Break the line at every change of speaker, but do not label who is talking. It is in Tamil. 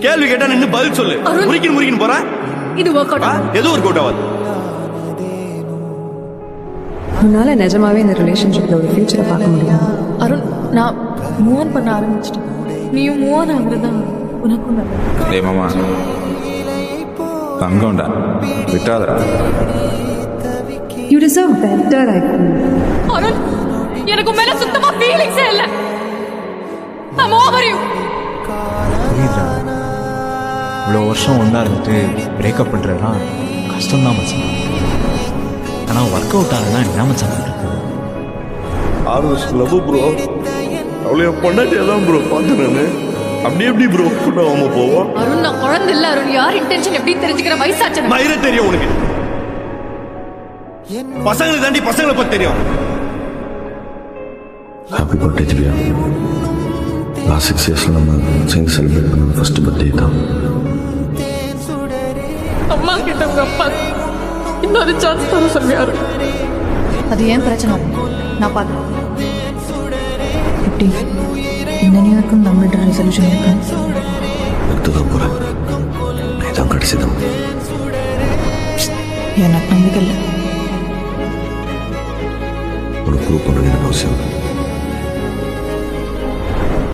கேள்வி கேட்டா நின்னு பதில் சொல்லு. முறிக்கின்னு போற
இது ஒர்க் அவுட்
எதுவும் ஒர்க் அவுட் ஆகாது.
உன்னால நிஜமாவே இந்த ரிலேஷன்ஷிப்ல ஒரு ஃபியூச்சரை பார்க்க முடியும்.
அருண், நான் மூவ் ஆன் பண்ண ஆரம்பிச்சிட்டேன். நீயும் மூவ் ஆன் ஆகுறதா உனக்கும் நல்லது.
டேய் மாமா, தங்கம்டா, விட்டாதடா.
You deserve better, I feel.
Arun, எனக்கு உன் மேல சுத்தமா ஃபீலிங்ஸே இல்ல. I'm over you.
புரியுதுடா, இவ்வளோ வருஷம் ஒன்றா இருந்துட்டு பிரேக்கப் பண்ணுறதுலாம் கஷ்டம்தான் மச்சான். ஆனால் ஒர்க் அவுட் ஆகுதுன்னா என்ன மச்சான் பண்ணுறது?
6 வருஷம் லவ் ப்ரோ. அவளை பொண்டாட்டியா தான் ப்ரோ பார்த்தேன் நானு. அப்படி எப்படி ப்ரோ கூட்டாம போவோம்?
அருண், நான் குழந்தை இல்ல அருண். யார் இன்டென்ஷன் எப்படி தெரிஞ்சுக்கிற வயசாச்சு.
மயிரே தெரியும் உனக்கு. பசங்களுக்கு தாண்டி பசங்களை பத்தி தெரியும்.
Happy birthday Divya. லாஸ்ட் 6 இயர்ஸில் நம்ம சேர்ந்து செலிப்ரேட் பண்ணது ஃபர்ஸ்ட் பர்த்டே தான்.
அம்மா கிட்ட உங்க அப்பா இன்னொரு சான்ஸ் தர சொல்லியாரு. அது ஏன் பிரச்சனை நான் பார்த்து எப்படி இந்த நியூக்கும் நம்மள்ட்ட ரெசல்யூஷன் இருக்கேன்.
எடுத்துதான் போகிறேன். இதான் கடைசி தான்.
எனக்கு நம்பிக்கை இல்லை.
உனக்கு ப்ரூவ் பண்ண வேண்டிய அவசியம்